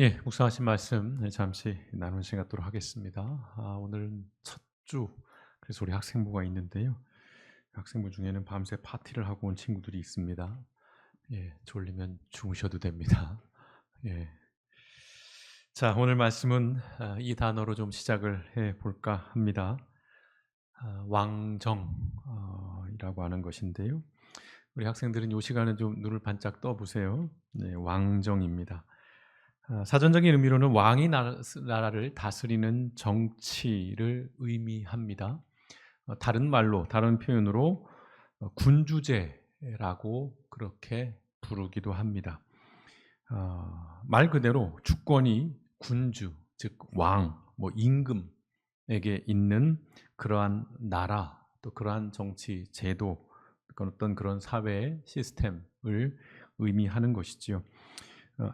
예, 묵상하신 말씀 잠시 나누시 갖도록 하겠습니다. 오늘은 첫 주, 그래서 우리 학생부가 있는데요. 학생부 중에는 밤새 파티를 하고 온 친구들이 있습니다. 예, 졸리면 주무셔도 됩니다. 예. 자, 오늘 말씀은 이 단어로 좀 시작을 해 볼까 합니다. 왕정이라고 하는 것인데요. 우리 학생들은 이 시간에 좀 눈을 반짝 떠 보세요. 네, 왕정입니다. 사전적인 의미로는 왕이 나라를 다스리는 정치를 의미합니다. 다른 말로, 다른 표현으로 군주제라고 그렇게 부르기도 합니다. 말 그대로 주권이 군주, 즉 왕, 뭐 임금에게 있는 그러한 나라, 또 그러한 정치 제도, 어떤 그런 사회 시스템을 의미하는 것이지요.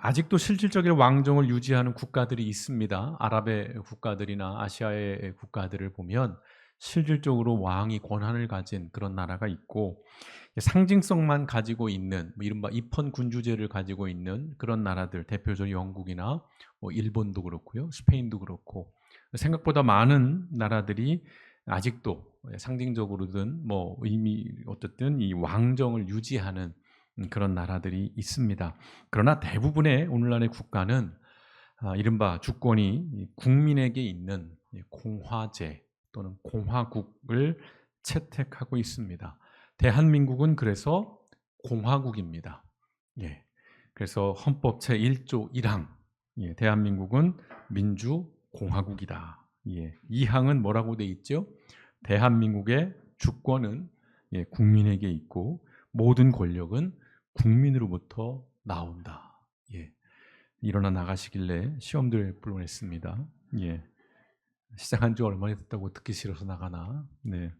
아직도 실질적인 왕정을 유지하는 국가들이 있습니다. 아랍의 국가들이나 아시아의 국가들을 보면 실질적으로 왕이 권한을 가진 그런 나라가 있고, 상징성만 가지고 있는 이른바 입헌 군주제를 가지고 있는 그런 나라들, 대표적으로 영국이나 일본도 그렇고요, 스페인도 그렇고, 생각보다 많은 나라들이 아직도 상징적으로든 의미 어쨌든 이 왕정을 유지하는 그런 나라들이 있습니다. 그러나 대부분의 오늘날의 국가는 이른바 주권이 국민에게 있는 공화제 또는 공화국을 채택하고 있습니다. 대한민국은 그래서 공화국입니다. 예. 그래서 헌법 제1조 1항, 예, 대한민국은 민주공화국이다. 예. 2항은 뭐라고 돼 있죠? 대한민국의 주권은 국민에게 있고 모든 권력은 국민으로부터 나온다. 예. 일어나 나가시길래 시험들 불러냈습니다. 예. 시작한 지 얼마나 됐다고 듣기 싫어서 나가나. 네.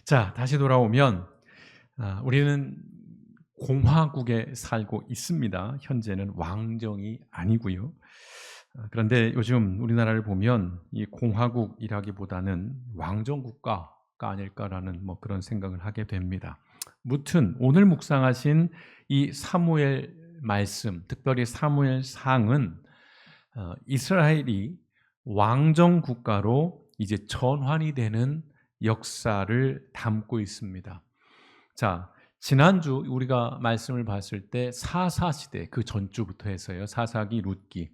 자, 다시 돌아오면 우리는 공화국에 살고 있습니다. 현재는 왕정이 아니고요. 그런데 요즘 우리나라를 보면 이 공화국이라기보다는 왕정 국가가 아닐까라는 그런 생각을 하게 됩니다. 무튼 오늘 묵상하신 이 사무엘 말씀, 특별히 사무엘상은 이스라엘이 왕정 국가로 이제 전환이 되는 역사를 담고 있습니다. 자, 지난주 우리가 말씀을 봤을 때 사사시대, 그 전주부터 해서요. 사사기, 룻기,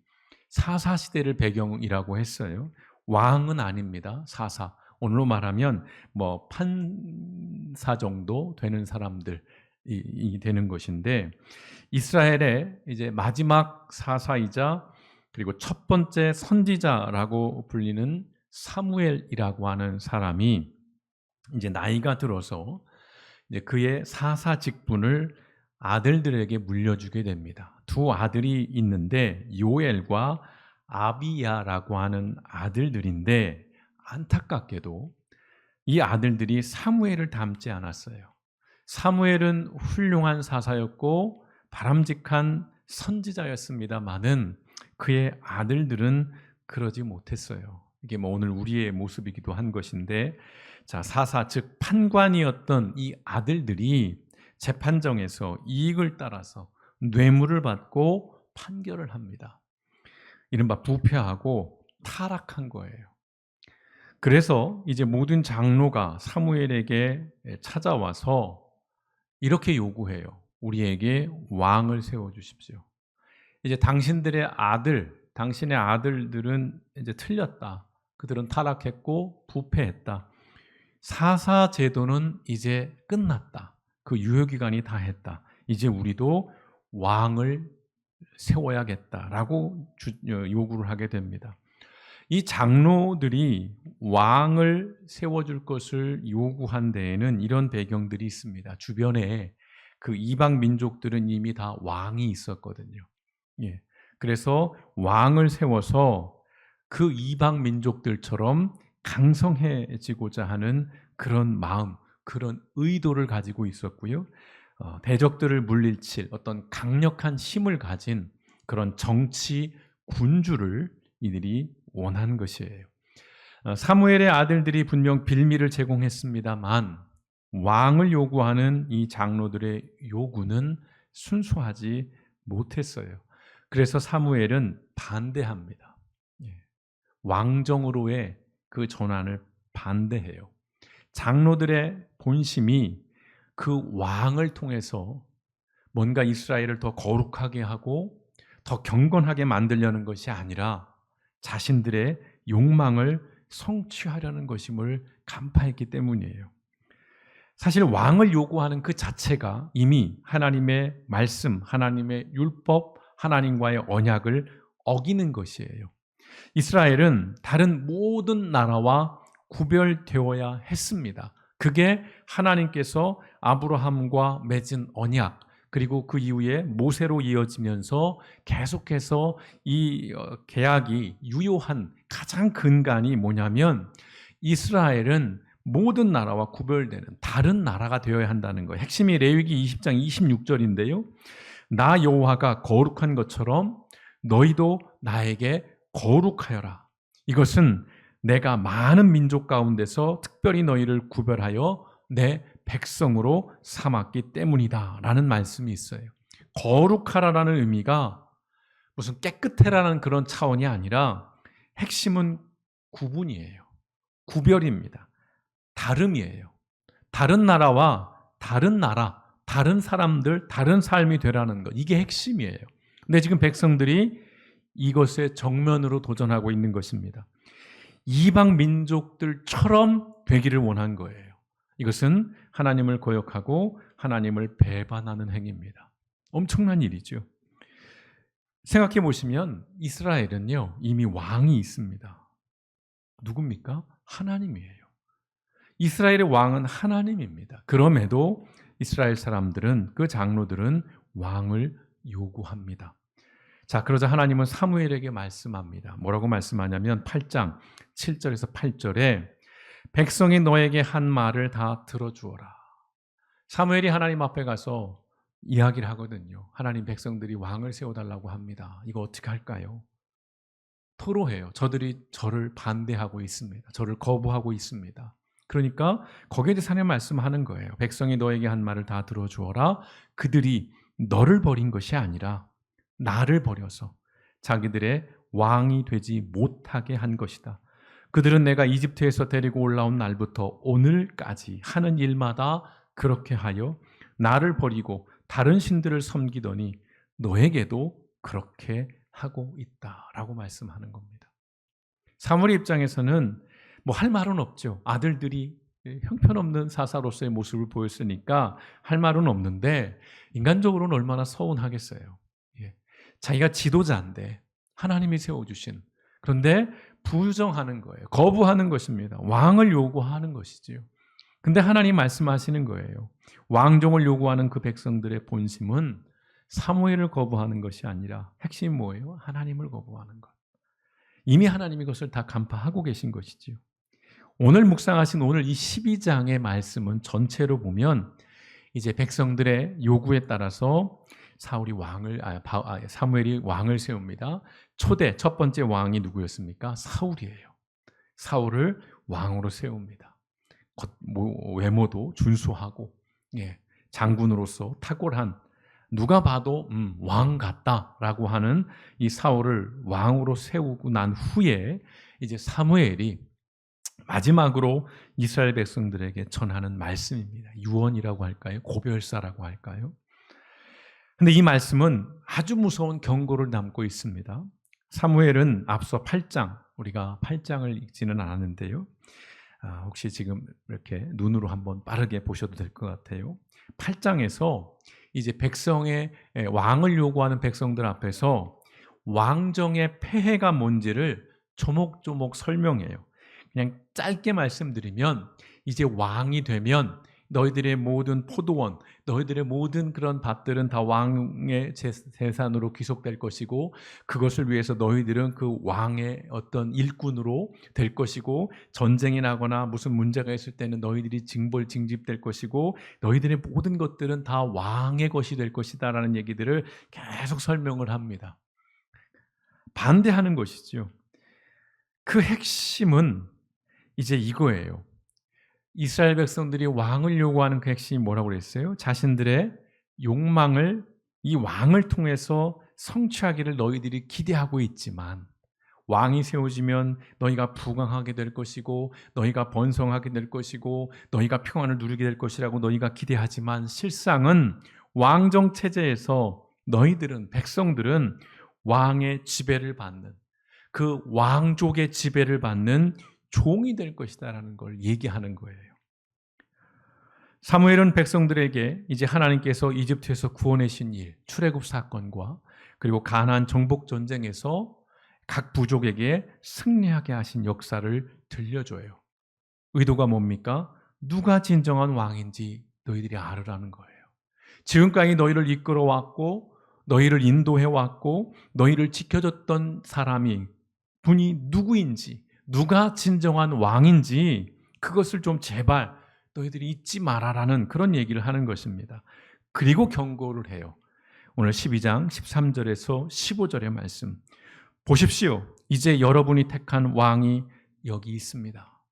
사사시대를 배경이라고 했어요. 왕은 아닙니다. 사사. 오늘로 말하면 판사 정도 되는 사람들이 되는 것인데, 이스라엘의 이제 마지막 사사이자 그리고 첫 번째 선지자라고 불리는 사무엘이라고 하는 사람이 이제 나이가 들어서 이제 그의 사사 직분을 아들들에게 물려주게 됩니다. 두 아들이 있는데 요엘과 아비야라고 하는 아들들인데, 안타깝게도 이 아들들이 사무엘을 닮지 않았어요. 사무엘은 훌륭한 사사였고 바람직한 선지자였습니다마는 그의 아들들은 그러지 못했어요. 이게 오늘 우리의 모습이기도 한 것인데, 자, 사사 즉 판관이었던 이 아들들이 재판정에서 이익을 따라서 뇌물을 받고 판결을 합니다. 이른바 부패하고 타락한 거예요. 그래서 이제 모든 장로가 사무엘에게 찾아와서 이렇게 요구해요. 우리에게 왕을 세워 주십시오. 이제 당신의 아들들은 이제 틀렸다. 그들은 타락했고 부패했다. 사사 제도는 이제 끝났다. 그 유효 기간이 다 했다. 이제 우리도 왕을 세워야겠다라고 요구를 하게 됩니다. 이 장로들이 왕을 세워줄 것을 요구한 데에는 이런 배경들이 있습니다. 주변에 그 이방 민족들은 이미 다 왕이 있었거든요. 예. 그래서 왕을 세워서 그 이방 민족들처럼 강성해지고자 하는 그런 마음, 그런 의도를 가지고 있었고요. 대적들을 물리칠 어떤 강력한 힘을 가진 그런 정치 군주를 이들이 원한 것이에요. 사무엘의 아들들이 분명 빌미를 제공했습니다만 왕을 요구하는 이 장로들의 요구는 순수하지 못했어요. 그래서 사무엘은 반대합니다. 예. 왕정으로의 그 전환을 반대해요. 장로들의 본심이 그 왕을 통해서 뭔가 이스라엘을 더 거룩하게 하고 더 경건하게 만들려는 것이 아니라 자신들의 욕망을 성취하려는 것임을 간파했기 때문이에요. 사실 왕을 요구하는 그 자체가 이미 하나님의 말씀, 하나님의 율법, 하나님과의 언약을 어기는 것이에요. 이스라엘은 다른 모든 나라와 구별되어야 했습니다. 그게 하나님께서 아브라함과 맺은 언약, 그리고 그 이후에 모세로 이어지면서 계속해서 이 계약이 유효한 가장 근간이 뭐냐면 이스라엘은 모든 나라와 구별되는 다른 나라가 되어야 한다는 거예요. 핵심이 레위기 20장 26절인데요. 나 여호와가 거룩한 것처럼 너희도 나에게 거룩하여라. 이것은 내가 많은 민족 가운데서 특별히 너희를 구별하여 내 백성으로 삼았기 때문이다 라는 말씀이 있어요. 거룩하라라는 의미가 무슨 깨끗해라는 그런 차원이 아니라 핵심은 구분이에요. 구별입니다. 다름이에요. 다른 나라와 다른 나라, 다른 사람들, 다른 삶이 되라는 것. 이게 핵심이에요. 근데 지금 백성들이 이것에 정면으로 도전하고 있는 것입니다. 이방 민족들처럼 되기를 원한 거예요. 이것은 하나님을 거역하고 하나님을 배반하는 행위입니다. 엄청난 일이죠. 생각해 보시면 이스라엘은요, 이미 왕이 있습니다. 누굽니까? 하나님이에요. 이스라엘의 왕은 하나님입니다. 그럼에도 이스라엘 사람들은, 그 장로들은 왕을 요구합니다. 자, 그러자 하나님은 사무엘에게 말씀합니다. 뭐라고 말씀하냐면 8장 7절에서 8절에 백성이 너에게 한 말을 다 들어주어라. 사무엘이 하나님 앞에 가서 이야기를 하거든요. 하나님, 백성들이 왕을 세워달라고 합니다. 이거 어떻게 할까요? 토로해요. 저들이 저를 반대하고 있습니다. 저를 거부하고 있습니다. 그러니까 거기에 대해서 하나님 말씀하는 거예요. 백성이 너에게 한 말을 다 들어주어라. 그들이 너를 버린 것이 아니라 나를 버려서 자기들의 왕이 되지 못하게 한 것이다. 그들은 내가 이집트에서 데리고 올라온 날부터 오늘까지 하는 일마다 그렇게 하여 나를 버리고 다른 신들을 섬기더니 너에게도 그렇게 하고 있다라고 말씀하는 겁니다. 사무엘 입장에서는 뭐 할 말은 없죠. 아들들이 형편없는 사사로서의 모습을 보였으니까 할 말은 없는데 인간적으로는 얼마나 서운하겠어요. 예. 자기가 지도자인데 하나님이 세워주신, 그런데 부정하는 거예요. 거부하는 것입니다. 왕을 요구하는 것이지요. 근데 하나님 말씀하시는 거예요. 왕종을 요구하는 그 백성들의 본심은 사무엘을 거부하는 것이 아니라 핵심이 뭐예요? 하나님을 거부하는 것. 이미 하나님이 그것을 다 간파하고 계신 것이지요. 오늘 묵상하신 오늘 이 12장의 말씀은 전체로 보면 이제 백성들의 요구에 따라서 사무엘이 왕을 세웁니다. 첫 번째 왕이 누구였습니까? 사울이에요. 사울을 왕으로 세웁니다. 외모도 준수하고, 장군으로서 탁월한, 누가 봐도 왕 같다라고 하는 이 사울을 왕으로 세우고 난 후에 이제 사무엘이 마지막으로 이스라엘 백성들에게 전하는 말씀입니다. 유언이라고 할까요? 고별사라고 할까요? 근데 이 말씀은 아주 무서운 경고를 담고 있습니다. 사무엘은 앞서 8장, 우리가 8장을 읽지는 않았는데요. 혹시 지금 이렇게 눈으로 한번 빠르게 보셔도 될 것 같아요. 8장에서 이제 백성의 왕을 요구하는 백성들 앞에서 왕정의 폐해가 뭔지를 조목조목 설명해요. 그냥 짧게 말씀드리면 이제 왕이 되면 너희들의 모든 포도원, 너희들의 모든 그런 밭들은 다 왕의 재산으로 귀속될 것이고 그것을 위해서 너희들은 그 왕의 어떤 일꾼으로 될 것이고 전쟁이 나거나 무슨 문제가 있을 때는 너희들이 징집될 것이고 너희들의 모든 것들은 다 왕의 것이 될 것이다 라는 얘기들을 계속 설명을 합니다. 반대하는 것이죠. 그 핵심은 이제 이거예요. 이스라엘 백성들이 왕을 요구하는 그 핵심이 뭐라고 그랬어요? 자신들의 욕망을 이 왕을 통해서 성취하기를 너희들이 기대하고 있지만 왕이 세워지면 너희가 부강하게 될 것이고 너희가 번성하게 될 것이고 너희가 평안을 누리게 될 것이라고 너희가 기대하지만 실상은 왕정 체제에서 너희들은 백성들은 왕의 지배를 받는 그 왕족의 지배를 받는 종이 될 것이다라는 걸 얘기하는 거예요. 사무엘은 백성들에게 이제 하나님께서 이집트에서 구원하신 일, 출애굽 사건과 그리고 가나안 정복 전쟁에서 각 부족에게 승리하게 하신 역사를 들려줘요. 의도가 뭡니까? 누가 진정한 왕인지 너희들이 알으라는 거예요. 지금까지 너희를 이끌어왔고 너희를 인도해왔고 너희를 지켜줬던 분이 누구인지 누가 진정한 왕인지 그것을 좀 제발 너희들이 잊지 마라라는 그런 얘기를 하는 것입니다. 그리고 경고를 해요. 오늘 12장 13절에서 15절의 말씀 보십시오. 이제 여러분이 택한 왕이 여기 있습니다.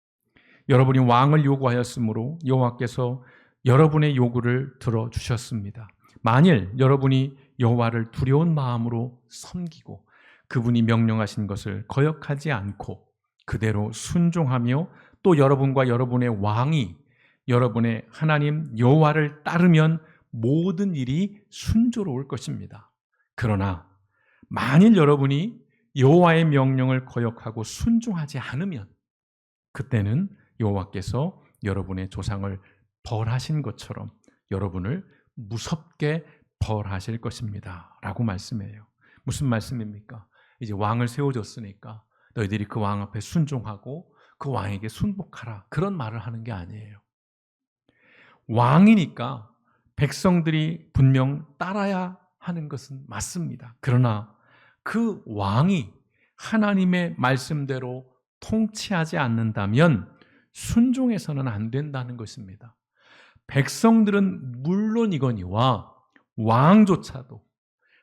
여러분이 왕을 요구하였으므로 여호와께서 여러분의 요구를 들어주셨습니다. 만일 여러분이 여호와를 두려운 마음으로 섬기고 그분이 명령하신 것을 거역하지 않고 그대로 순종하며 또 여러분과 여러분의 왕이 여러분의 하나님 여호와를 따르면 모든 일이 순조로울 것입니다. 그러나 만일 여러분이 여호와의 명령을 거역하고 순종하지 않으면 그때는 여호와께서 여러분의 조상을 벌하신 것처럼 여러분을 무섭게 벌하실 것입니다. 라고 말씀해요. 무슨 말씀입니까? 이제 왕을 세워줬으니까 너희들이 그 왕 앞에 순종하고 그 왕에게 순복하라. 그런 말을 하는 게 아니에요. 왕이니까 백성들이 분명 따라야 하는 것은 맞습니다. 그러나 그 왕이 하나님의 말씀대로 통치하지 않는다면 순종해서는 안 된다는 것입니다. 백성들은 물론이거니와 왕조차도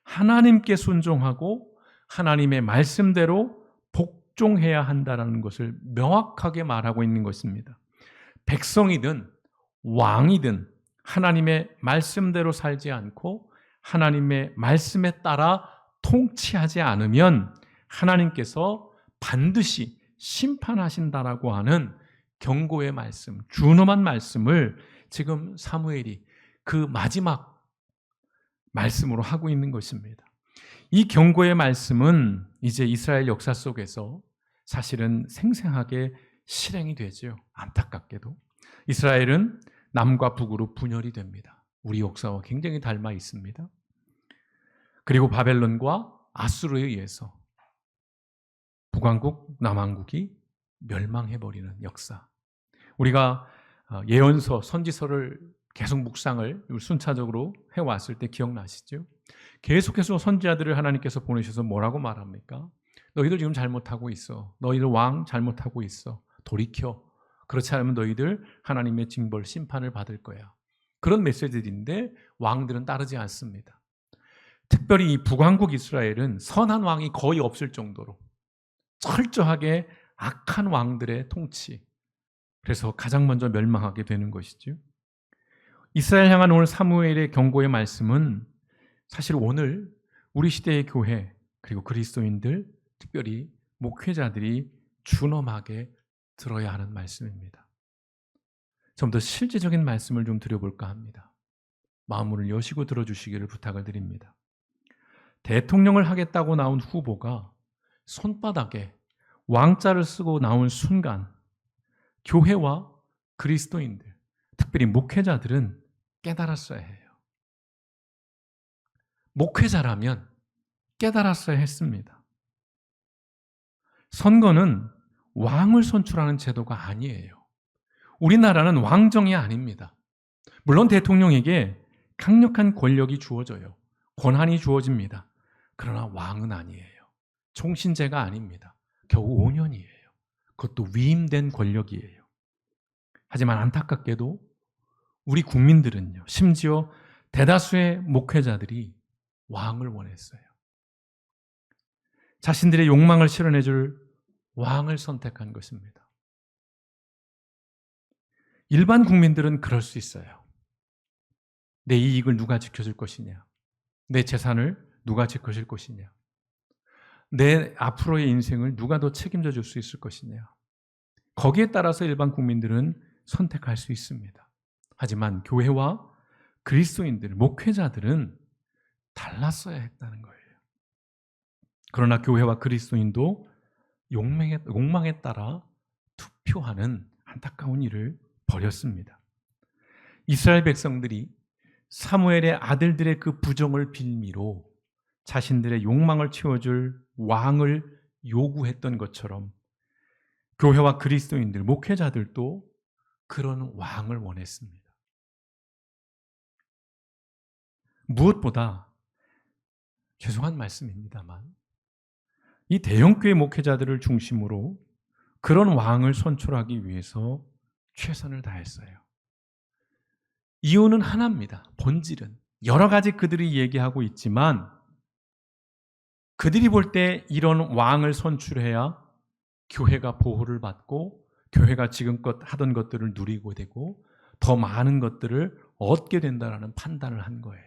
하나님께 순종하고 하나님의 말씀대로 복종해야 한다는 것을 명확하게 말하고 있는 것입니다. 백성이든 왕이든 하나님의 말씀대로 살지 않고 하나님의 말씀에 따라 통치하지 않으면 하나님께서 반드시 심판하신다라고 하는 경고의 말씀, 준엄한 말씀을 지금 사무엘이 그 마지막 말씀으로 하고 있는 것입니다. 이 경고의 말씀은 이제 이스라엘 역사 속에서 사실은 생생하게 실행이 되죠. 안타깝게도. 이스라엘은 남과 북으로 분열이 됩니다. 우리 역사와 굉장히 닮아 있습니다. 그리고 바벨론과 아수르에 의해서 북왕국, 남왕국이 멸망해버리는 역사. 우리가 예언서, 선지서를 계속 묵상을 순차적으로 해왔을 때 기억나시죠? 계속해서 선지자들을 하나님께서 보내셔서 뭐라고 말합니까? 너희들 지금 잘못하고 있어. 너희들 왕 잘못하고 있어. 돌이켜. 그렇지 않으면 너희들 하나님의 징벌, 심판을 받을 거야. 그런 메시지인데 왕들은 따르지 않습니다. 특별히 이 북왕국 이스라엘은 선한 왕이 거의 없을 정도로 철저하게 악한 왕들의 통치. 그래서 가장 먼저 멸망하게 되는 것이죠. 이스라엘 향한 오늘 사무엘의 경고의 말씀은 사실 오늘 우리 시대의 교회 그리고 그리스도인들 특별히 목회자들이 준엄하게 들어야 하는 말씀입니다. 좀 더 실제적인 말씀을 좀 드려볼까 합니다. 마음을 여시고 들어주시기를 부탁을 드립니다. 대통령을 하겠다고 나온 후보가 손바닥에 왕자를 쓰고 나온 순간 교회와 그리스도인들, 특별히 목회자들은 깨달았어야 해요. 목회자라면 깨달았어야 했습니다. 선거는 왕을 선출하는 제도가 아니에요. 우리나라는 왕정이 아닙니다. 물론 대통령에게 강력한 권력이 주어져요. 권한이 주어집니다. 그러나 왕은 아니에요. 총신제가 아닙니다. 겨우 5년이에요. 그것도 위임된 권력이에요. 하지만 안타깝게도 우리 국민들은요, 심지어 대다수의 목회자들이 왕을 원했어요. 자신들의 욕망을 실현해줄 왕을 선택한 것입니다. 일반 국민들은 그럴 수 있어요. 내 이익을 누가 지켜줄 것이냐? 내 재산을 누가 지켜줄 것이냐? 내 앞으로의 인생을 누가 더 책임져 줄 수 있을 것이냐? 거기에 따라서 일반 국민들은 선택할 수 있습니다. 하지만 교회와 그리스도인들, 목회자들은 달랐어야 했다는 거예요. 그러나 교회와 그리스도인도 욕망에 따라 투표하는 안타까운 일을 벌였습니다. 이스라엘 백성들이 사무엘의 아들들의 그 부정을 빌미로 자신들의 욕망을 채워줄 왕을 요구했던 것처럼 교회와 그리스도인들, 목회자들도 그런 왕을 원했습니다. 무엇보다 죄송한 말씀입니다만 이 대형교회 목회자들을 중심으로 그런 왕을 선출하기 위해서 최선을 다했어요. 이유는 하나입니다. 본질은. 여러 가지 그들이 얘기하고 있지만 그들이 볼 때 이런 왕을 선출해야 교회가 보호를 받고 교회가 지금껏 하던 것들을 누리고 되고 더 많은 것들을 얻게 된다라는 판단을 한 거예요.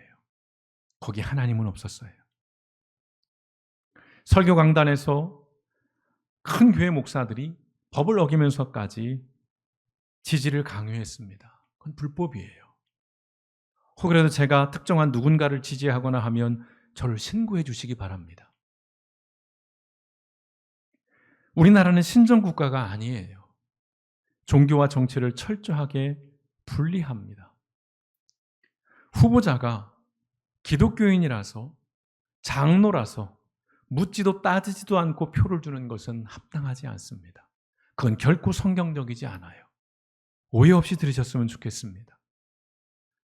거기 하나님은 없었어요. 설교 강단에서 큰 교회 목사들이 법을 어기면서까지 지지를 강요했습니다. 그건 불법이에요. 혹여라도 제가 특정한 누군가를 지지하거나 하면 저를 신고해 주시기 바랍니다. 우리나라는 신정국가가 아니에요. 종교와 정치를 철저하게 분리합니다. 후보자가 기독교인이라서 장로라서 묻지도 따지지도 않고 표를 주는 것은 합당하지 않습니다. 그건 결코 성경적이지 않아요. 오해 없이 들으셨으면 좋겠습니다.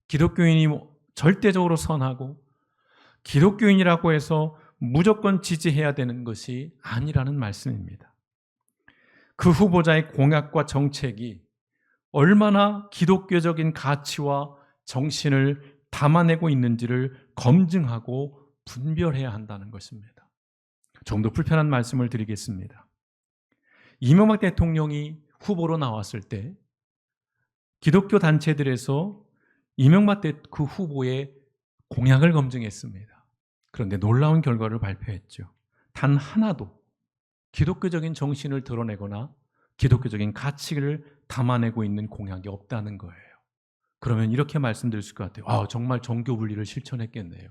기독교인이 절대적으로 선하고 기독교인이라고 해서 무조건 지지해야 되는 것이 아니라는 말씀입니다. 그 후보자의 공약과 정책이 얼마나 기독교적인 가치와 정신을 담아내고 있는지를 검증하고 분별해야 한다는 것입니다. 좀 더 불편한 말씀을 드리겠습니다. 이명박 대통령이 후보로 나왔을 때 기독교 단체들에서 이명박 그 후보의 공약을 검증했습니다. 그런데 놀라운 결과를 발표했죠. 단 하나도 기독교적인 정신을 드러내거나 기독교적인 가치를 담아내고 있는 공약이 없다는 거예요. 그러면 이렇게 말씀드릴 수 있을 것 같아요. 정말 정교 분리를 실천했겠네요.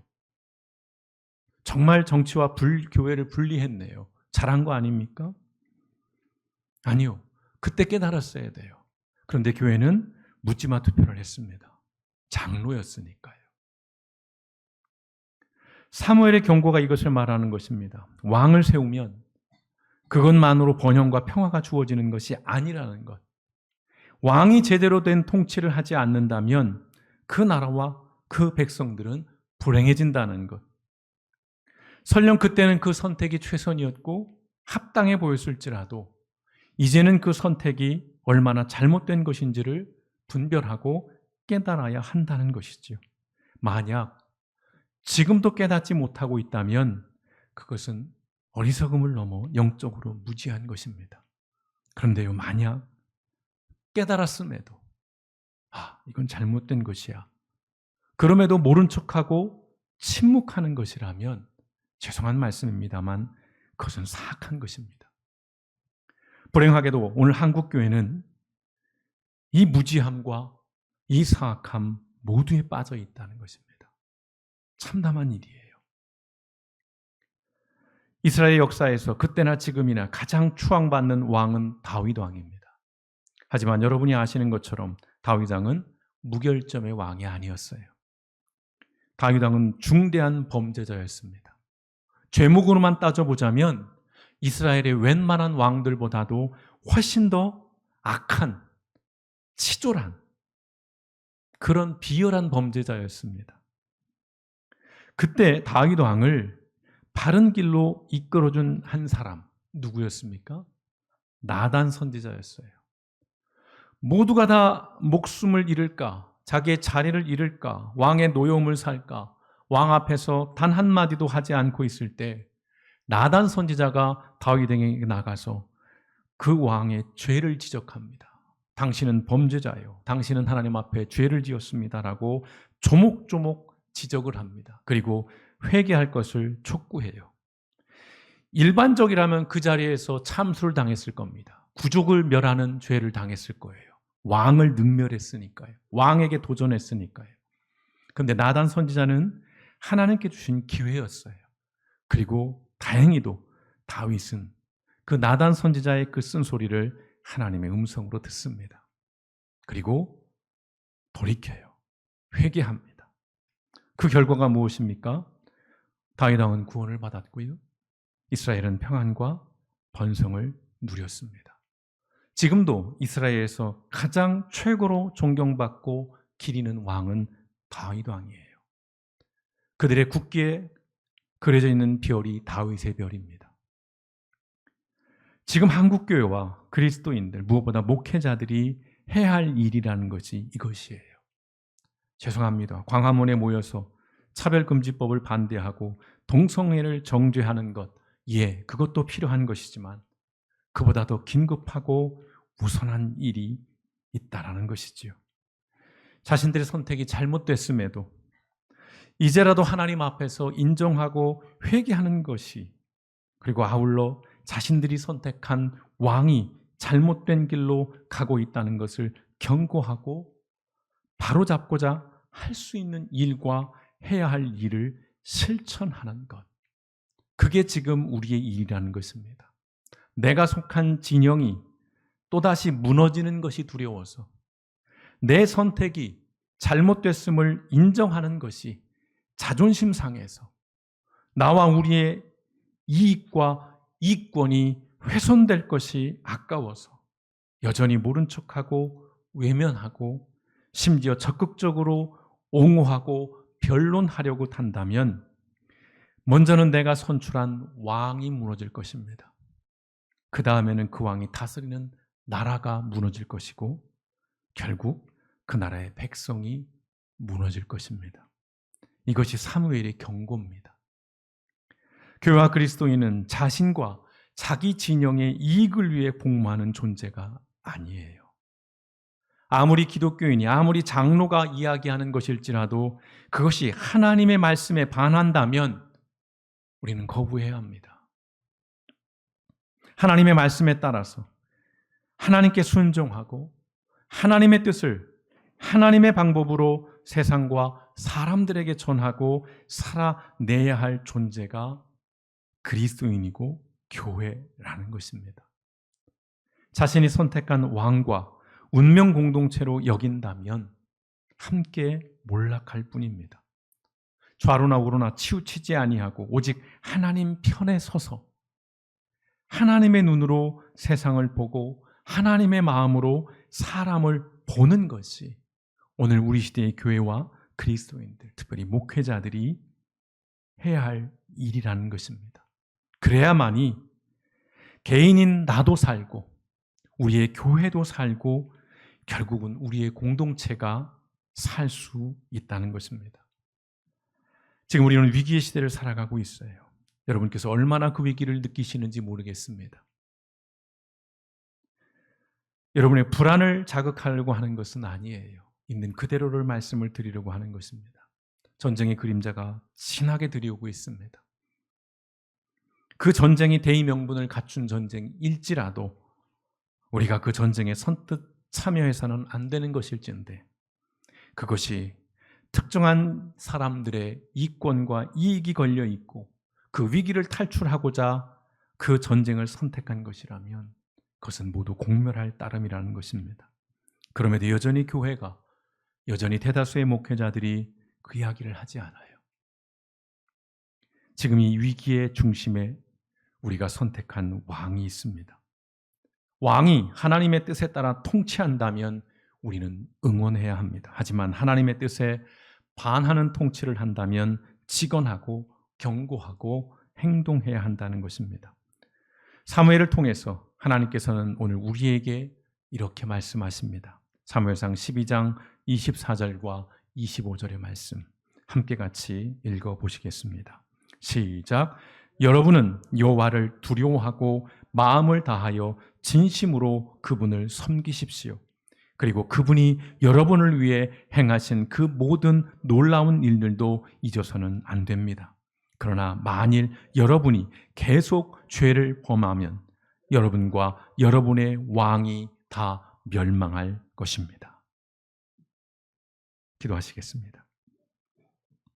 정말 정치와 교회를 분리했네요. 잘한 거 아닙니까? 아니요. 그때 깨달았어야 돼요. 그런데 교회는 묻지마 투표를 했습니다. 장로였으니까요. 사무엘의 경고가 이것을 말하는 것입니다. 왕을 세우면 그것만으로 번영과 평화가 주어지는 것이 아니라는 것. 왕이 제대로 된 통치를 하지 않는다면 그 나라와 그 백성들은 불행해진다는 것. 설령 그때는 그 선택이 최선이었고 합당해 보였을지라도 이제는 그 선택이 얼마나 잘못된 것인지를 분별하고 깨달아야 한다는 것이지요. 만약 지금도 깨닫지 못하고 있다면 그것은 어리석음을 넘어 영적으로 무지한 것입니다. 그런데요, 만약 깨달았음에도 이건 잘못된 것이야. 그럼에도 모른 척하고 침묵하는 것이라면 죄송한 말씀입니다만 그것은 사악한 것입니다. 불행하게도 오늘 한국 교회는 이 무지함과 이 사악함 모두에 빠져 있다는 것입니다. 참담한 일이에요. 이스라엘 역사에서 그때나 지금이나 가장 추앙받는 왕은 다윗 왕입니다. 하지만 여러분이 아시는 것처럼 다윗 왕은 무결점의 왕이 아니었어요. 다윗 왕은 중대한 범죄자였습니다. 죄목으로만 따져보자면 이스라엘의 웬만한 왕들보다도 훨씬 더 악한, 치졸한 그런 비열한 범죄자였습니다. 그때 다윗 왕을 바른 길로 이끌어준 한 사람 누구였습니까? 나단 선지자였어요. 모두가 다 목숨을 잃을까, 자기의 자리를 잃을까, 왕의 노여움을 살까, 왕 앞에서 단 한마디도 하지 않고 있을 때 나단 선지자가 다윗에게 나가서 그 왕의 죄를 지적합니다. 당신은 범죄자요. 당신은 하나님 앞에 죄를 지었습니다라고 조목조목 지적을 합니다. 그리고 회개할 것을 촉구해요. 일반적이라면 그 자리에서 참수를 당했을 겁니다. 부족을 멸하는 죄를 당했을 거예요. 왕을 능멸했으니까요. 왕에게 도전했으니까요. 그런데 나단 선지자는 하나님께 주신 기회였어요. 그리고 다행히도 다윗은 그 나단 선지자의 그 쓴소리를 하나님의 음성으로 듣습니다. 그리고 돌이켜요. 회개합니다. 그 결과가 무엇입니까? 다윗 왕은 구원을 받았고요. 이스라엘은 평안과 번성을 누렸습니다. 지금도 이스라엘에서 가장 최고로 존경받고 기리는 왕은 다윗 왕이에요. 그들의 국기에 그려져 있는 별이 다윗의 별입니다. 지금 한국교회와 그리스도인들, 무엇보다 목회자들이 해야 할 일이라는 것이 이것이에요. 죄송합니다. 광화문에 모여서 차별금지법을 반대하고 동성애를 정죄하는 것, 그것도 필요한 것이지만 그보다 더 긴급하고 우선한 일이 있다라는 것이지요. 자신들의 선택이 잘못됐음에도 이제라도 하나님 앞에서 인정하고 회개하는 것이, 그리고 아울러 자신들이 선택한 왕이 잘못된 길로 가고 있다는 것을 경고하고 바로잡고자 할 수 있는 일과 해야 할 일을 실천하는 것. 그게 지금 우리의 일이라는 것입니다. 내가 속한 진영이 또다시 무너지는 것이 두려워서 내 선택이 잘못됐음을 인정하는 것이 자존심 상해서 나와 우리의 이익과 이권이 훼손될 것이 아까워서 여전히 모른 척하고 외면하고 심지어 적극적으로 옹호하고 변론하려고 한다면 먼저는 내가 선출한 왕이 무너질 것입니다. 그 다음에는 그 왕이 다스리는 나라가 무너질 것이고 결국 그 나라의 백성이 무너질 것입니다. 이것이 사무엘의 경고입니다. 교회와 그리스도인은 자신과 자기 진영의 이익을 위해 복무하는 존재가 아니에요. 아무리 기독교인이, 아무리 장로가 이야기하는 것일지라도 그것이 하나님의 말씀에 반한다면 우리는 거부해야 합니다. 하나님의 말씀에 따라서 하나님께 순종하고 하나님의 뜻을 하나님의 방법으로 세상과 사람들에게 전하고 살아내야 할 존재가 그리스도인이고 교회라는 것입니다. 자신이 선택한 왕과 운명 공동체로 여긴다면 함께 몰락할 뿐입니다. 좌로나 우로나 치우치지 아니하고 오직 하나님 편에 서서 하나님의 눈으로 세상을 보고 하나님의 마음으로 사람을 보는 것이 오늘 우리 시대의 교회와 그리스도인들, 특별히 목회자들이 해야 할 일이라는 것입니다. 그래야만이 개인인 나도 살고 우리의 교회도 살고 결국은 우리의 공동체가 살 수 있다는 것입니다. 지금 우리는 위기의 시대를 살아가고 있어요. 여러분께서 얼마나 그 위기를 느끼시는지 모르겠습니다. 여러분의 불안을 자극하려고 하는 것은 아니에요. 있는 그대로를 말씀을 드리려고 하는 것입니다. 전쟁의 그림자가 진하게 들이오고 있습니다. 그 전쟁이 대의 명분을 갖춘 전쟁일지라도 우리가 그 전쟁에 선뜻 참여해서는 안 되는 것일진데 그것이 특정한 사람들의 이권과 이익이 걸려 있고 그 위기를 탈출하고자 그 전쟁을 선택한 것이라면 그것은 모두 공멸할 따름이라는 것입니다. 그럼에도 여전히 교회가, 여전히 대다수의 목회자들이 그 이야기를 하지 않아요. 지금 이 위기의 중심에 우리가 선택한 왕이 있습니다. 왕이 하나님의 뜻에 따라 통치한다면 우리는 응원해야 합니다. 하지만 하나님의 뜻에 반하는 통치를 한다면 직언하고 경고하고 행동해야 한다는 것입니다. 사무엘을 통해서 하나님께서는 오늘 우리에게 이렇게 말씀하십니다. 사무엘상 12장 24절과 25절의 말씀 함께 같이 읽어보시겠습니다. 시작. 여러분은 여호와를 두려워하고 마음을 다하여 진심으로 그분을 섬기십시오. 그리고 그분이 여러분을 위해 행하신 그 모든 놀라운 일들도 잊어서는 안 됩니다. 그러나 만일 여러분이 계속 죄를 범하면 여러분과 여러분의 왕이 다 멸망할 것입니다. 기도하시겠습니다.